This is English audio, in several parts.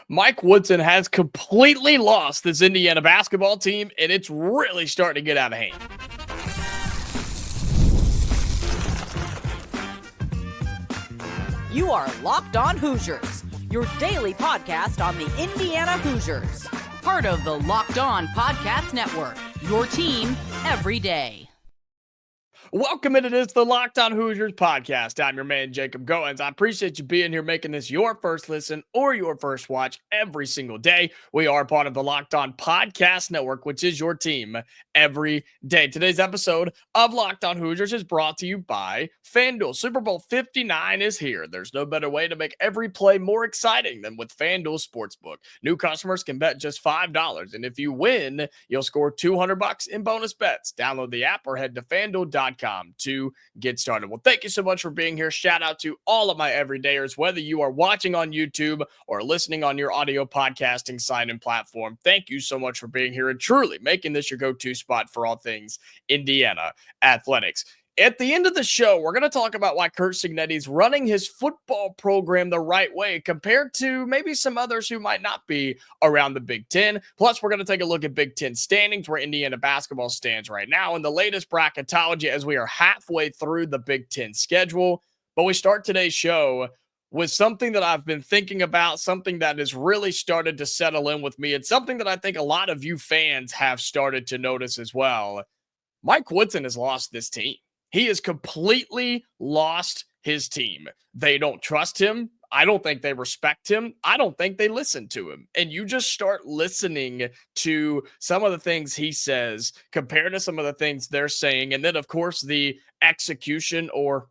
Mike Woodson has completely lost this Indiana basketball team, and it's really starting to get out of hand. You are Locked On Hoosiers, your daily podcast on the Indiana Hoosiers. Part of the Locked On Podcast Network, your team every day. Welcome into this, the Locked On Hoosiers podcast. I'm your man, Jacob Goins. I appreciate you being here, making this your first listen or your first watch every single day. We are part of the Locked On Podcast Network, which is your team every day. Today's episode of Locked On Hoosiers is brought to you by FanDuel. Super Bowl 59 is here. There's no better way to make every play more exciting than with FanDuel Sportsbook. New customers can bet just $5, and if you win, you'll score $200 in bonus bets. Download the app or head to FanDuel.com to get started. Well, thank you so much for being here. Shout out to all of my everydayers, whether you are watching on YouTube or listening on your audio podcasting site and platform. Thank you so much for being here and truly making this your go-to spot for all things Indiana athletics. At the end of the show, we're going to talk about why Curt Cignetti is running his football program the right way compared to maybe some others who might not be around the Big Ten. Plus, we're going to take a look at Big Ten standings, where Indiana basketball stands right now, and the latest bracketology as we are halfway through the Big Ten schedule. But we start today's show with something that I've been thinking about, something that has really started to settle in with me, and something that I think a lot of you fans have started to notice as well. Mike Woodson has lost this team. He has completely lost his team. They don't trust him. I don't think they respect him. I don't think they listen to him. And you just start listening to some of the things he says compared to some of the things they're saying. And then, of course, the execution or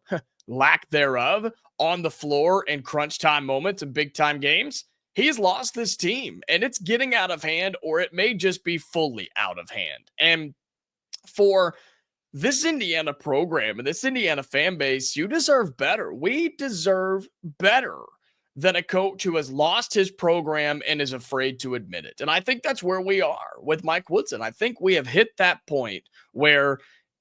lack thereof on the floor in crunch time moments and big time games. He's lost this team, and it's getting out of hand, or it may just be fully out of hand. And for this Indiana program and this Indiana fan base, you deserve better. We deserve better than a coach who has lost his program and is afraid to admit it. And I think that's where we are with Mike Woodson. I think we have hit that point where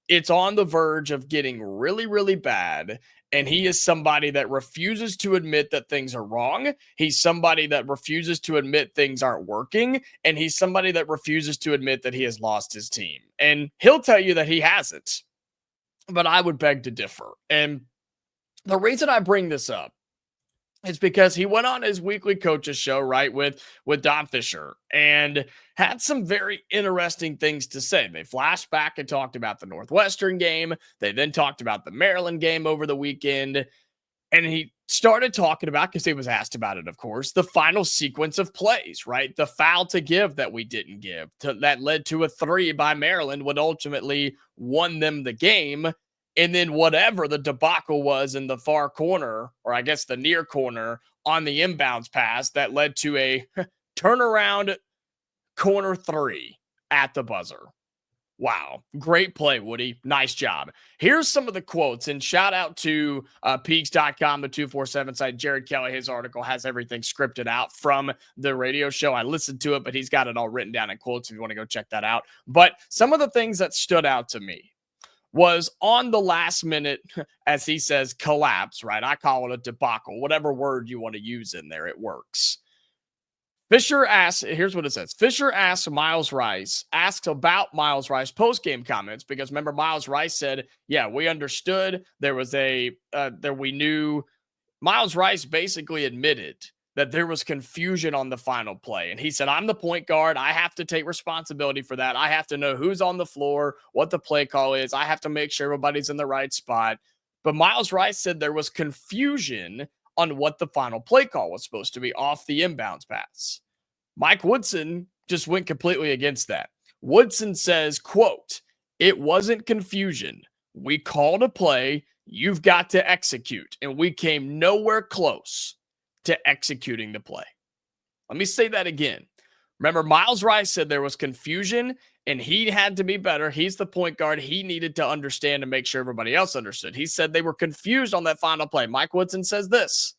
it's on the verge of getting really, really bad. And he is somebody that refuses to admit that things are wrong. He's somebody that refuses to admit things aren't working. And he's somebody that refuses to admit that he has lost his team. And he'll tell you that he hasn't. But I would beg to differ. And the reason I bring this up is because he went on his weekly coaches show, right, with Don Fisher, and had some very interesting things to say. They flashed back and talked about the Northwestern game. They then talked about the Maryland game over the weekend. And he started talking about, because he was asked about it, of course, the final sequence of plays, right? The foul to give that we didn't give that led to a 3 by Maryland, what ultimately won them the game. And then whatever the debacle was in the far corner, or I guess the near corner on the inbounds pass that led to a turnaround corner 3 at the buzzer. Wow. Great play, Woody. Nice job. Here's some of the quotes, and shout out to Peaks.com, the 247 site. Jared Kelly, his article has everything scripted out from the radio show. I listened to it, but he's got it all written down in quotes if you want to go check that out. But some of the things that stood out to me was on the last minute, as he says, collapse, right? I call it a debacle. Whatever word you want to use in there, it works. Fisher asks, here's what it says. Fisher asks Miles Rice, asked about Miles Rice post-game comments, because remember, Miles Rice said, yeah, we understood. There was we knew. Miles Rice basically admitted that there was confusion on the final play. And he said, I'm the point guard. I have to take responsibility for that. I have to know who's on the floor, what the play call is. I have to make sure everybody's in the right spot. But Miles Rice said there was confusion on what the final play call was supposed to be off the inbounds pass. Mike Woodson just went completely against that. Woodson says, quote, it wasn't confusion. We called a play. You've got to execute. And we came nowhere close to executing the play. Let me say that again. Remember, Miles Rice said there was confusion and he had to be better. He's the point guard. He needed to understand and make sure everybody else understood. He said they were confused on that final play. Mike Woodson says this.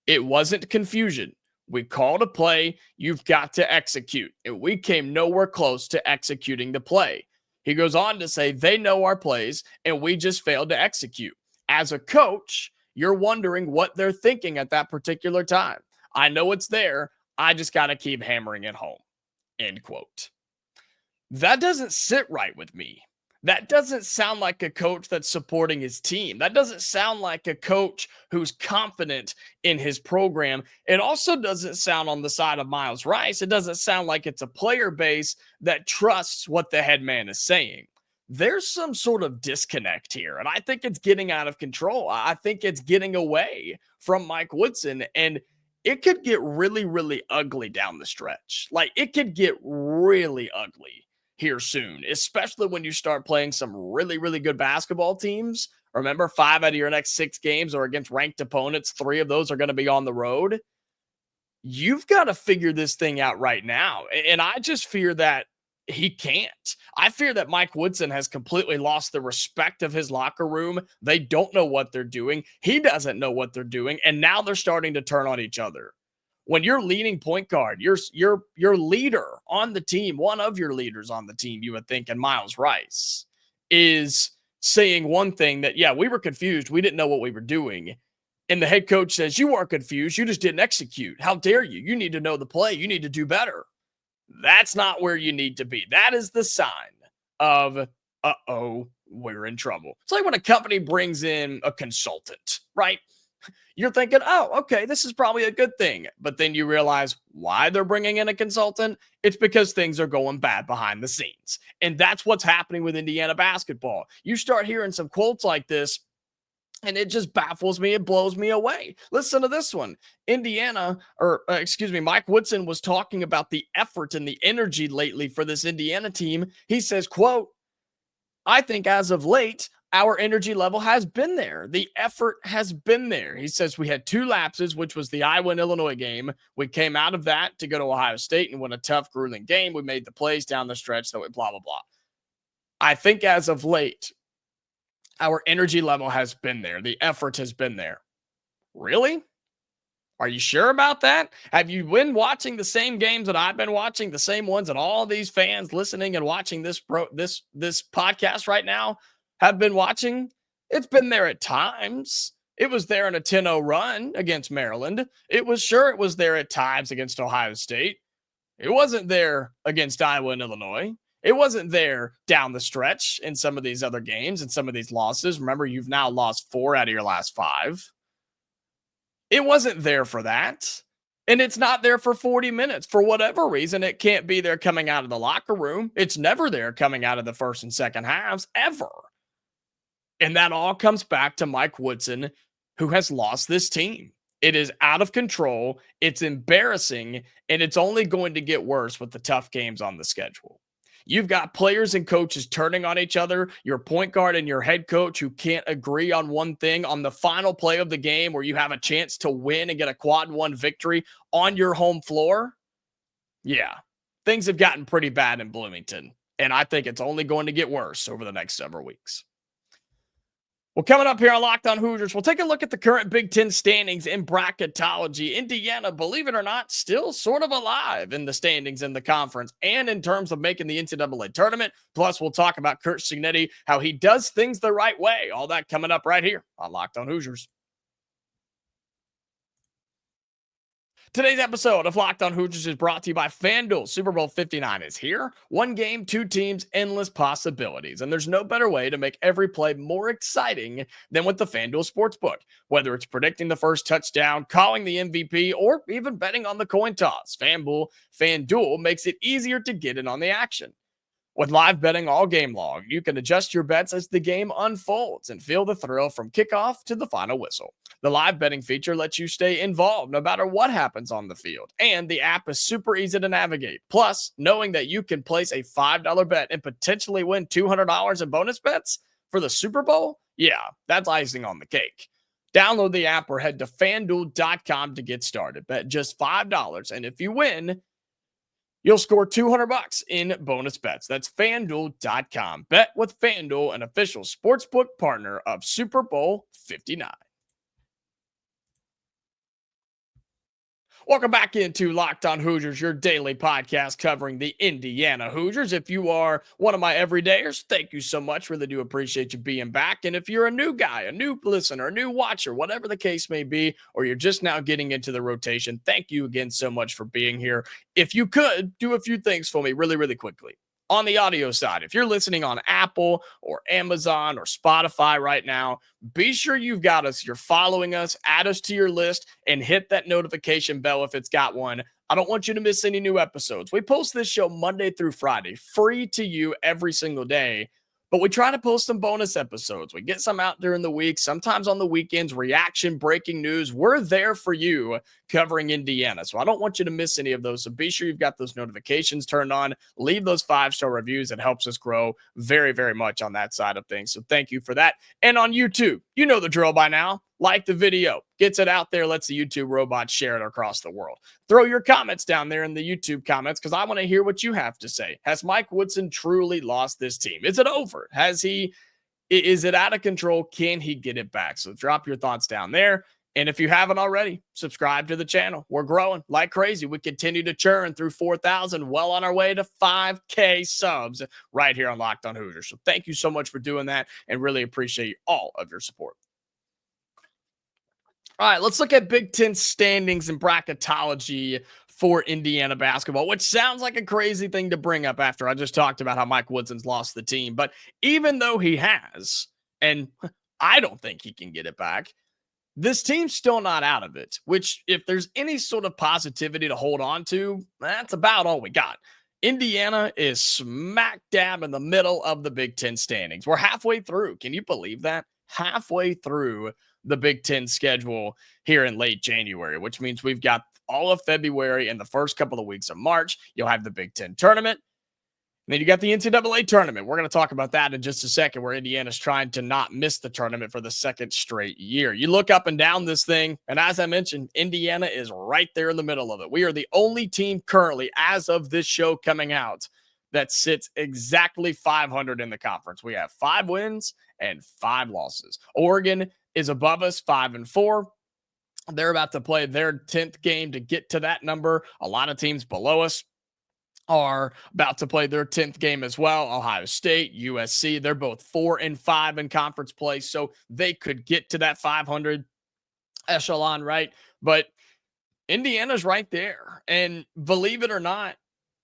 It wasn't confusion. We called a play. You've got to execute. And we came nowhere close to executing the play. He goes on to say they know our plays and we just failed to execute. As a coach, you're wondering what they're thinking at that particular time. I know it's there. I just got to keep hammering it home, end quote. That doesn't sit right with me. That doesn't sound like a coach that's supporting his team. That doesn't sound like a coach who's confident in his program. It also doesn't sound on the side of Miles Rice. It doesn't sound like it's a player base that trusts what the head man is saying. There's some sort of disconnect here, and I think it's getting out of control. I think it's getting away from Mike Woodson, and it could get really, really ugly down the stretch. Like, it could get really ugly here soon, especially when you start playing some really, really good basketball teams. Remember, 5 out of your next 6 games are against ranked opponents. 3 of those are going to be on the road. You've got to figure this thing out right now. And I just fear that he can't. I fear that Mike Woodson has completely lost the respect of his locker room. They don't know what they're doing. He doesn't know what they're doing. And now they're starting to turn on each other. When your leading point guard, your leader on the team, one of your leaders on the team, you would think, and Miles Rice, is saying one thing that, yeah, we were confused. We didn't know what we were doing. And the head coach says, you weren't confused. You just didn't execute. How dare you? You need to know the play. You need to do better. That's not where you need to be. That is the sign of, uh-oh, we're in trouble. It's like when a company brings in a consultant, right? You're thinking, oh, okay, this is probably a good thing. But then you realize why they're bringing in a consultant. It's because things are going bad behind the scenes. And that's what's happening with Indiana basketball. You start hearing some quotes like this, and it just baffles me. It blows me away. Listen to this one. Mike Woodson was talking about the effort and the energy lately for this Indiana team. He says, quote, I think as of late, our energy level has been there. The effort has been there. He says we had 2 lapses, which was the Iowa and Illinois game. We came out of that to go to Ohio State and win a tough, grueling game. We made the plays down the stretch, so blah, blah, blah. I think as of late, our energy level has been there. The effort has been there. Really? Are you sure about that? Have you been watching the same games that I've been watching, the same ones that all these fans listening and watching this podcast right now have been watching? It's been there at times. It was there in a 10-0 run against Maryland. It was there at times against Ohio State. It wasn't there against Iowa and Illinois. It wasn't there down the stretch in some of these other games and some of these losses. Remember, you've now lost 4 out of your last 5. It wasn't there for that. And it's not there for 40 minutes. For whatever reason, it can't be there coming out of the locker room. It's never there coming out of the first and second halves, ever. And that all comes back to Mike Woodson, who has lost this team. It is out of control. It's embarrassing. And it's only going to get worse with the tough games on the schedule. You've got players and coaches turning on each other, your point guard and your head coach who can't agree on one thing on the final play of the game where you have a chance to win and get a quad 1 victory on your home floor. Yeah, things have gotten pretty bad in Bloomington, and I think it's only going to get worse over the next several weeks. Well, coming up here on Locked On Hoosiers, we'll take a look at the current Big Ten standings in bracketology. Indiana, believe it or not, still sort of alive in the standings in the conference and in terms of making the NCAA tournament. Plus, we'll talk about Curt Cignetti, how he does things the right way. All that coming up right here on Locked On Hoosiers. Today's episode of Locked On Hoosiers is brought to you by FanDuel. Super Bowl 59 is here. 1 game, 2 teams, endless possibilities. And there's no better way to make every play more exciting than with the FanDuel Sportsbook. Whether it's predicting the first touchdown, calling the MVP, or even betting on the coin toss, FanDuel makes it easier to get in on the action. With live betting all game long, you can adjust your bets as the game unfolds and feel the thrill from kickoff to the final whistle. The live betting feature lets you stay involved no matter what happens on the field, and the app is super easy to navigate. Plus, knowing that you can place a $5 bet and potentially win $200 in bonus bets for the Super Bowl, yeah, that's icing on the cake. Download the app or head to FanDuel.com to get started. Bet just $5, and if you win, you'll score $200 in bonus bets. That's FanDuel.com. Bet with FanDuel, an official sportsbook partner of Super Bowl 59. Welcome back into Locked On Hoosiers, your daily podcast covering the Indiana Hoosiers. If you are one of my everydayers, thank you so much. Really do appreciate you being back. And if you're a new guy, a new listener, a new watcher, whatever the case may be, or you're just now getting into the rotation, thank you again so much for being here. If you could do a few things for me really quickly. On the audio side, if you're listening on Apple or Amazon or Spotify right now, be sure you've got us. You're following us, add us to your list, and hit that notification bell if it's got one. I don't want you to miss any new episodes. We post this show Monday through Friday, free to you every single day. But we try to post some bonus episodes. We get some out during the week, sometimes on the weekends, reaction, breaking news. We're there for you covering Indiana. So I don't want you to miss any of those. So be sure you've got those notifications turned on. Leave those 5-star reviews. It helps us grow very much on that side of things. So thank you for that. And on YouTube, you know the drill by now. Like the video, gets it out there, lets the YouTube robots share it across the world. Throw your comments down there in the YouTube comments because I want to hear what you have to say. Has Mike Woodson truly lost this team? Is it over? Is it out of control? Can he get it back? So drop your thoughts down there. And if you haven't already, subscribe to the channel. We're growing like crazy. We continue to churn through 4,000, well on our way to 5K subs right here on Locked On Hoosiers. So thank you so much for doing that and really appreciate all of your support. All right, let's look at Big Ten standings and bracketology for Indiana basketball, which sounds like a crazy thing to bring up after I just talked about how Mike Woodson's lost the team. But even though he has, and I don't think he can get it back, this team's still not out of it, which if there's any sort of positivity to hold on to, that's about all we got. Indiana is smack dab in the middle of the Big Ten standings. We're halfway through. Can you believe that? Halfway through the Big Ten schedule here in late January, which means we've got all of February and the first couple of weeks of March. You'll have the Big Ten tournament. And then you got the NCAA tournament. We're going to talk about that in just a second, where Indiana's trying to not miss the tournament for the second straight year. You look up and down this thing, and as I mentioned, Indiana is right there in the middle of it. We are the only team currently, as of this show coming out, that sits exactly 500 in the conference. We have 5 wins and 5 losses. Oregon is above us, 5-4. They're about to play their 10th game to get to that number. A lot of teams below us are about to play their 10th game as well. Ohio State, USC, they're both 4-5 in conference play, so they could get to that 500 echelon, right? But Indiana's right there. And believe it or not,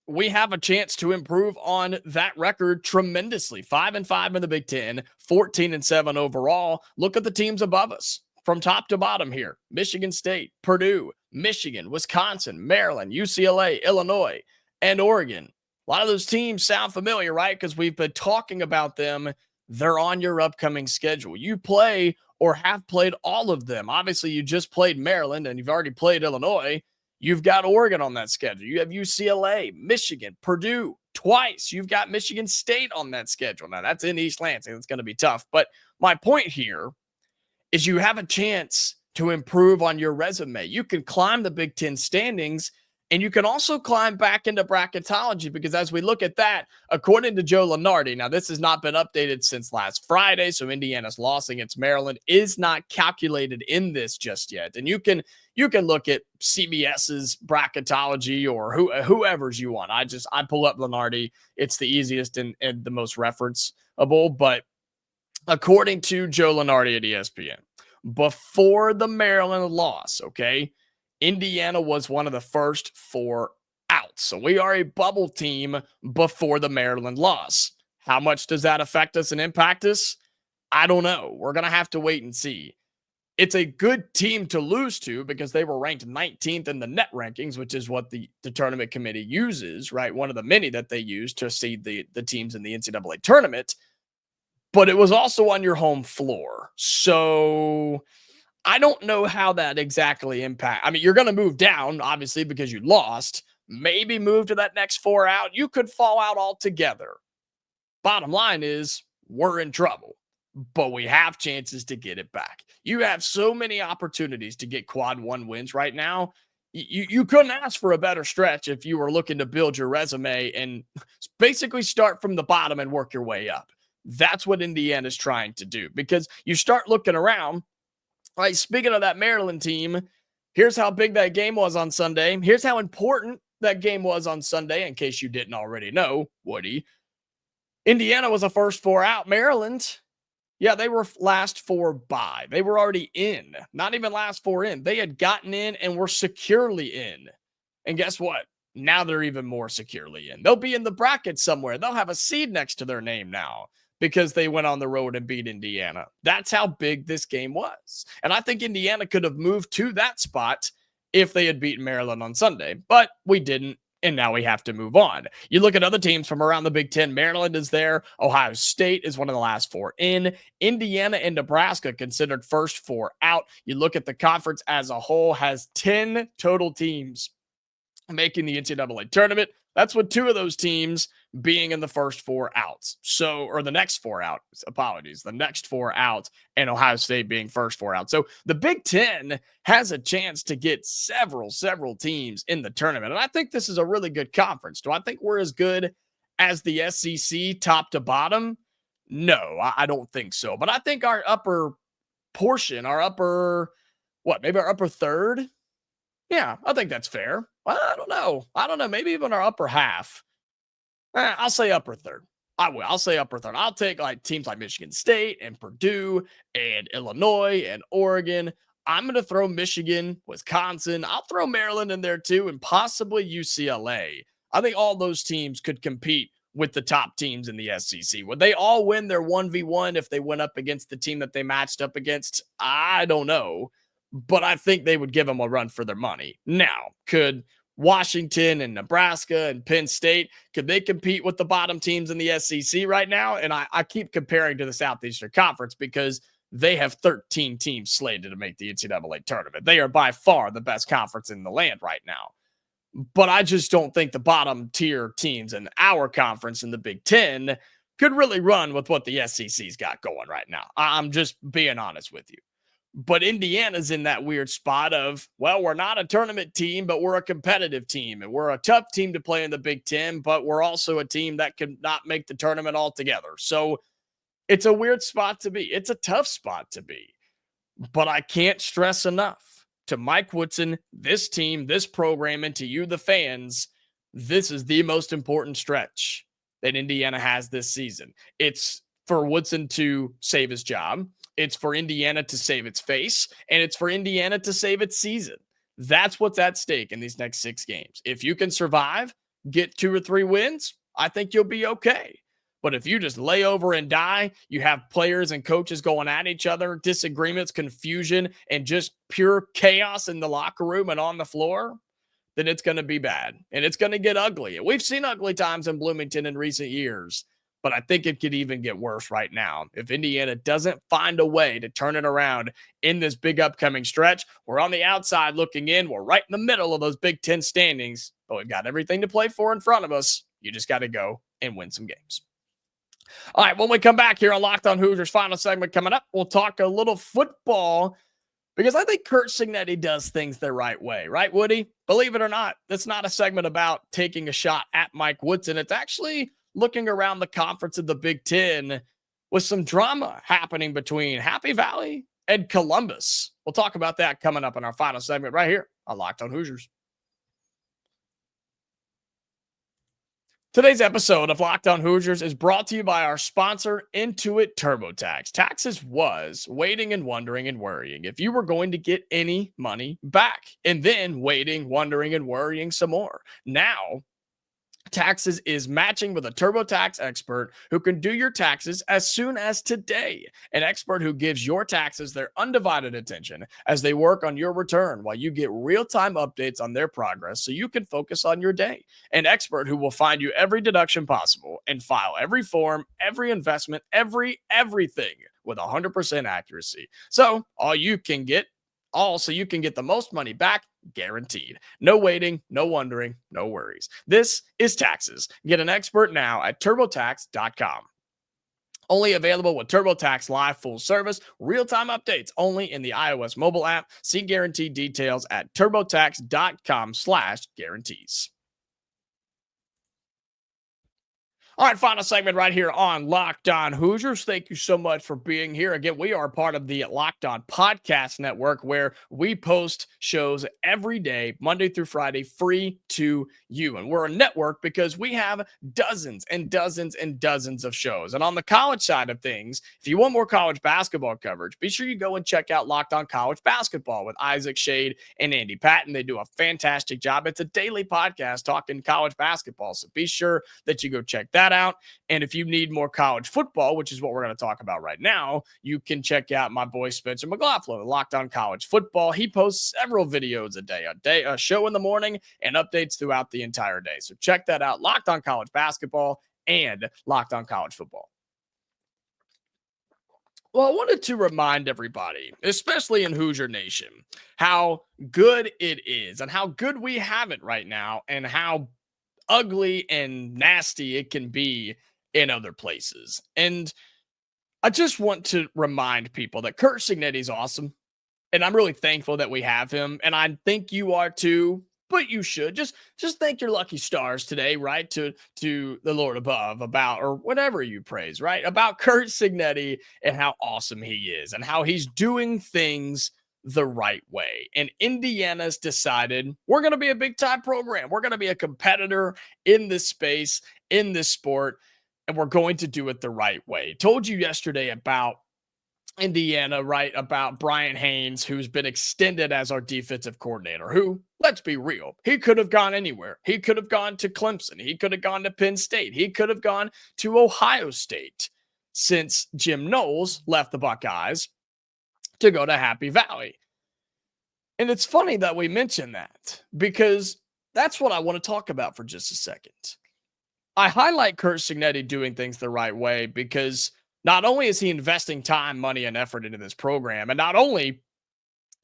we have a chance to improve on that record tremendously. 5-5 in the Big Ten, 14-7 overall. Look at the teams above us from top to bottom here. Michigan State, Purdue, Michigan, Wisconsin, Maryland, UCLA, Illinois, and Oregon. A lot of those teams sound familiar, right? Because we've been talking about them. They're on your upcoming schedule. You play or have played all of them. Obviously, you just played Maryland and you've already played Illinois. You've got Oregon on that schedule. You have UCLA, Michigan, Purdue twice. You've got Michigan State on that schedule. Now, that's in East Lansing. It's going to be tough. But my point here is you have a chance to improve on your resume. You can climb the Big Ten standings, and you can also climb back into bracketology, because as we look at that, according to Joe Lunardi, now this has not been updated since last Friday, so Indiana's loss against Maryland is not calculated in this just yet. And you can look at CBS's bracketology or whoever's you want. I pull up Lunardi. It's the easiest and the most referenceable. But according to Joe Lunardi at ESPN, before the Maryland loss, okay, Indiana was one of the first 4 out. So we are a bubble team before the Maryland loss. How much does that affect us and impact us? I don't know. We're going to have to wait and see. It's a good team to lose to because they were ranked 19th in the net rankings, which is what the tournament committee uses, right? One of the many that they use to seed the teams in the NCAA tournament. But it was also on your home floor. So I don't know how that exactly impacts. I mean, you're going to move down, obviously, because you lost. Maybe move to that next 4 out. You could fall out altogether. Bottom line is we're in trouble, but we have chances to get it back. You have so many opportunities to get quad 1 wins right now. You couldn't ask for a better stretch if you were looking to build your resume and basically start from the bottom and work your way up. That's what Indiana's trying to do, because you start looking around. Right, speaking of that Maryland team, Here's how big that game was on Sunday. Here's how important that game was on Sunday, in case you didn't already know, Woody. Indiana was a first four out. Maryland, yeah, they were last four by. They were already in, not even last four in. They had gotten in and were securely in. And guess what? Now they're even more securely in. They'll be in the bracket somewhere. They'll have a seed next to their name now because they went on the road and beat Indiana. That's how big this game was. And I think Indiana could have moved to that spot if they had beaten Maryland on Sunday, but we didn't. And now we have to move on. You look at other teams from around the Big Ten. Maryland is there. Ohio State is one of the last four in. Indiana and Nebraska considered first four out. You look at the conference as a whole, has 10 total teams making the NCAA tournament. That's with two of those teams being in the first four outs. So, or the next four out, apologies, the next four out, and Ohio State being first four out. So the Big Ten has a chance to get several teams in the tournament. And I think this is a really good conference. Do I think we're as good as the SEC top to bottom? No, I don't think so. But I think our upper portion, maybe our upper third? Yeah, I think that's fair. Well, I don't know. Maybe even our upper half. I'll say upper third. I'll say upper third. I'll take like teams like Michigan State and Purdue and Illinois and Oregon. I'm going to throw Michigan, Wisconsin. I'll throw Maryland in there too, and possibly UCLA. I think all those teams could compete with the top teams in the SEC. Would they all win their 1v1 if they went up against the team that they matched up against? I don't know. But I think they would give them a run for their money. Now, could Washington and Nebraska and Penn State, could they compete with the bottom teams in the SEC right now? And I keep comparing to the Southeastern Conference because they have 13 teams slated to make the NCAA tournament. They are by far the best conference in the land right now. But I just don't think the bottom tier teams in our conference in the Big Ten could really run with what the SEC's got going right now. I'm just being honest with you. But Indiana's in that weird spot of, well, we're not a tournament team, but we're a competitive team. And we're a tough team to play in the Big Ten, but we're also a team that could not make the tournament altogether. So it's a weird spot to be. It's a tough spot to be. But I can't stress enough to Mike Woodson, this team, this program, and to you, the fans, this is the most important stretch that Indiana has this season. It's for Woodson to save his job. It's for Indiana to save its face, and it's for Indiana to save its season. That's what's at stake in these next 6 games. If you can survive, get 2 or 3 wins, I think you'll be okay. But if you just lay over and die, you have players and coaches going at each other, disagreements, confusion, and just pure chaos in the locker room and on the floor, then it's going to be bad. And it's going to get ugly. We've seen ugly times in Bloomington in recent years. But I think it could even get worse right now. If Indiana doesn't find a way to turn it around in this big upcoming stretch, we're on the outside looking in. We're right in the middle of those Big Ten standings, but we've got everything to play for in front of us. You just got to go and win some games. All right, when we come back here on Locked On Hoosiers, final segment coming up, we'll talk a little football because I think Curt Cignetti does things the right way. Right, Woody? Believe it or not, that's not a segment about taking a shot at Mike Woodson. It's actually looking around the conference of the Big Ten with some drama happening between Happy Valley and Columbus. We'll talk about that coming up in our final segment right here on Locked On Hoosiers. Today's episode of Locked On Hoosiers is brought to you by our sponsor, Intuit TurboTax. Taxes was waiting and wondering and worrying if you were going to get any money back, and then waiting, wondering, and worrying some more. Now, Taxes is matching with a TurboTax expert who can do your taxes as soon as today. An expert who gives your taxes their undivided attention as they work on your return while you get real-time updates on their progress so you can focus on your day. An expert who will find you every deduction possible and file every form, every investment, everything with 100% accuracy. So you can get the most money back, guaranteed. No waiting, no wondering, no worries. This is taxes. Get an expert now at TurboTax.com. Only available with TurboTax Live full service, real-time updates only in the iOS mobile app. See guaranteed details at TurboTax.com/guarantees. All right, final segment right here on Locked On Hoosiers. Thank you so much for being here. Again, we are part of the Locked On Podcast Network, where we post shows every day, Monday through Friday, free to you. And we're a network because we have dozens and dozens and dozens of shows. And on the college side of things, if you want more college basketball coverage, be sure you go and check out Locked On College Basketball with Isaac Shade and Andy Patton. They do a fantastic job. It's a daily podcast talking college basketball. So be sure that you go check that out. And if you need more college football, which is what we're going to talk about right now, you can check out my boy Spencer McLaughlin, Locked On College Football. He posts several videos a day, a show in the morning, and updates throughout the entire day. So check that out, Locked On College Basketball and Locked On College Football. Well, I wanted to remind everybody, especially in Hoosier Nation, how good it is and how good we have it right now and how ugly and nasty it can be in other places. And I just want to remind people that Curt Cignetti is awesome. And I'm really thankful that we have him. And I think you are too, but you should just thank your lucky stars today, right? To the Lord above about, or whatever you praise, right? About Curt Cignetti and how awesome he is and how he's doing things the right way. And Indiana's decided we're going to be a big time program. We're going to be a competitor in this space, in this sport, and we're going to do it the right way. Told you yesterday about Indiana, right? About Bryant Haines, who's been extended as our defensive coordinator, who, let's be real, he could have gone anywhere. He could have gone to Clemson. He could have gone to Penn State. He could have gone to Ohio State since Jim Knowles left the Buckeyes to go to Happy Valley. And it's funny that we mention that because that's what I want to talk about for just a second. I highlight Curt Cignetti doing things the right way because not only is he investing time, money, and effort into this program, and not only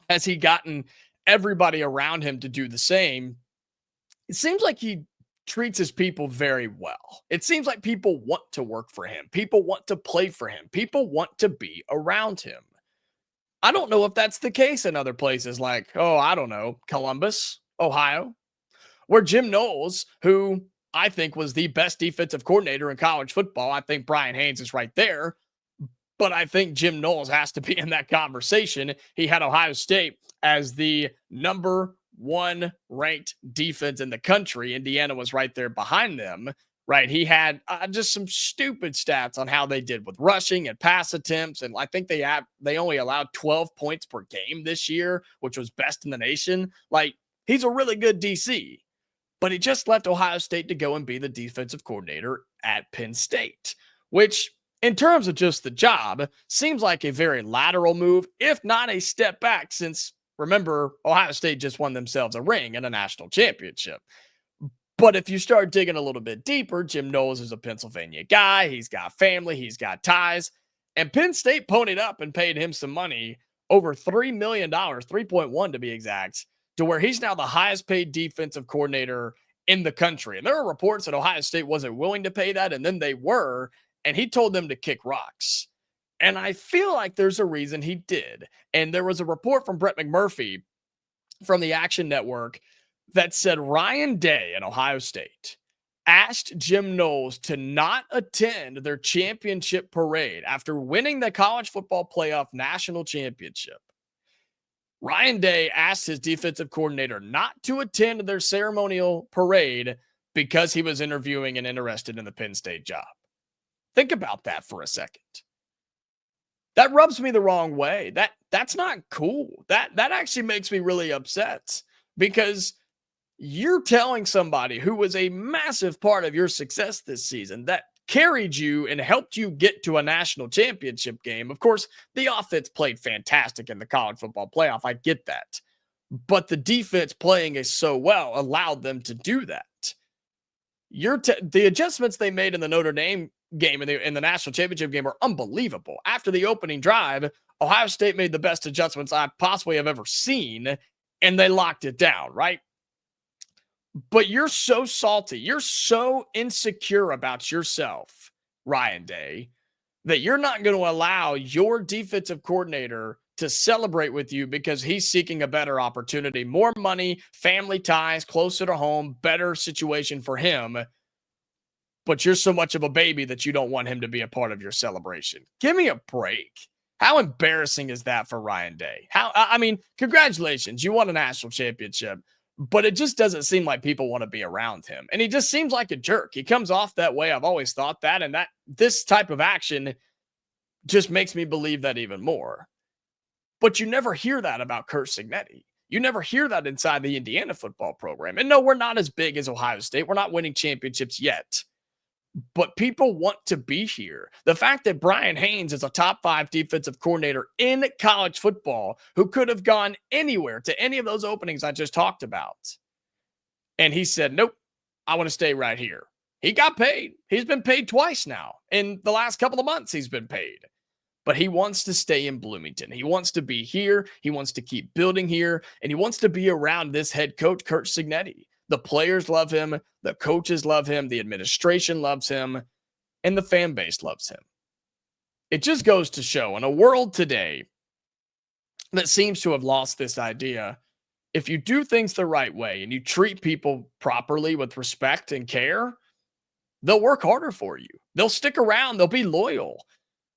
has he gotten everybody around him to do the same, it seems like he treats his people very well. It seems like people want to work for him. People want to play for him. People want to be around him. I don't know if that's the case in other places like, I don't know, Columbus, Ohio, where Jim Knowles, who I think was the best defensive coordinator in college football. I think Bryant Haines is right there, but I think Jim Knowles has to be in that conversation. He had Ohio State as the number one ranked defense in the country. Indiana was right there behind them, right? He had just some stupid stats on how they did with rushing and pass attempts. And I think they only allowed 12 points per game this year, which was best in the nation. Like, he's a really good DC. But he just left Ohio State to go and be the defensive coordinator at Penn State, which in terms of just the job seems like a very lateral move, if not a step back, since remember, Ohio State just won themselves a ring and a national championship. But if you start digging a little bit deeper, Jim Knowles is a Pennsylvania guy. He's got family. He's got ties. And Penn State ponied up and paid him some money, over $3 million, 3.1 to be exact, to where he's now the highest paid defensive coordinator in the country. And there are reports that Ohio State wasn't willing to pay that, and then they were, and he told them to kick rocks. And I feel like there's a reason he did. And there was a report from Brett McMurphy from the Action Network that said Ryan Day at Ohio State asked Jim Knowles to not attend their championship parade after winning the college football playoff national championship. Ryan Day asked his defensive coordinator not to attend their ceremonial parade because he was interviewing and interested in the Penn State job. Think about that for a second. That rubs me the wrong way. That's not cool. That actually makes me really upset because you're telling somebody who was a massive part of your success this season, that carried you and helped you get to a national championship game. Of course, the offense played fantastic in the college football playoff. I get that. But the defense playing it so well allowed them to do that. The adjustments they made in the Notre Dame game in the national championship game are unbelievable. After the opening drive, Ohio State made the best adjustments I possibly have ever seen, and they locked it down, right? But you're so salty. You're so insecure about yourself, Ryan Day, that you're not going to allow your defensive coordinator to celebrate with you because he's seeking a better opportunity, more money, family ties, closer to home, better situation for him. but you're so much of a baby that you don't want him to be a part of your celebration. Give me a break. How embarrassing is that for Ryan Day? I mean, congratulations. You won a national championship, but it just doesn't seem like people want to be around him. And he just seems like a jerk. He comes off that way. I've always thought that. And this type of action just makes me believe that even more. But you never hear that about Curt Cignetti. You never hear that inside the Indiana football program. And no, we're not as big as Ohio State. We're not winning championships yet. But people want to be here. The fact that Bryant Haines is a top 5 defensive coordinator in college football who could have gone anywhere to any of those openings I just talked about. And he said, nope, I want to stay right here. He got paid. He's been paid twice now. In the last couple of months, he's been paid. But he wants to stay in Bloomington. He wants to be here. He wants to keep building here. And he wants to be around this head coach, Curt Cignetti. The players love him. The coaches love him. The administration loves him. And the fan base loves him. It just goes to show, in a world today that seems to have lost this idea, if you do things the right way and you treat people properly with respect and care, they'll work harder for you. They'll stick around. They'll be loyal.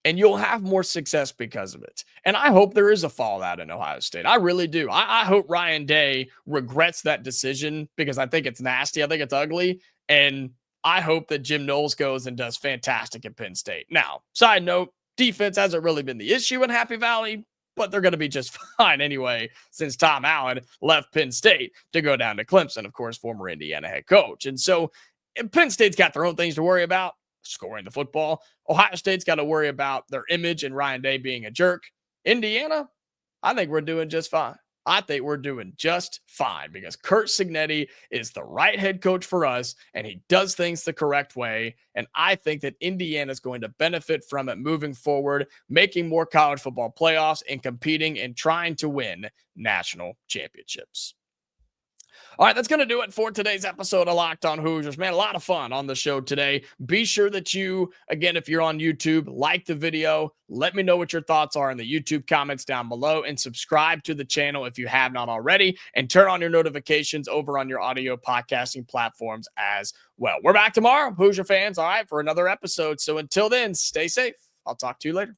And you'll have more success because of it. And I hope there is a fallout in Ohio State. I really do. I hope Ryan Day regrets that decision because I think it's nasty. I think it's ugly. And I hope that Jim Knowles goes and does fantastic at Penn State. Now, side note, defense hasn't really been the issue in Happy Valley, but they're going to be just fine anyway since Tom Allen left Penn State to go down to Clemson, of course, former Indiana head coach. And so Penn State's got their own things to worry about. Scoring the football. Ohio State's got to worry about their image and Ryan Day being a jerk. Indiana, I think we're doing just fine. I think we're doing just fine because Curt Cignetti is the right head coach for us and he does things the correct way. And I think that Indiana is going to benefit from it moving forward, making more college football playoffs and competing and trying to win national championships. All right, that's going to do it for today's episode of Locked On Hoosiers. Man, a lot of fun on the show today. Be sure that you, again, if you're on YouTube, like the video. Let me know what your thoughts are in the YouTube comments down below and subscribe to the channel if you have not already and turn on your notifications over on your audio podcasting platforms as well. We're back tomorrow, Hoosier fans, all right, for another episode. So until then, stay safe. I'll talk to you later.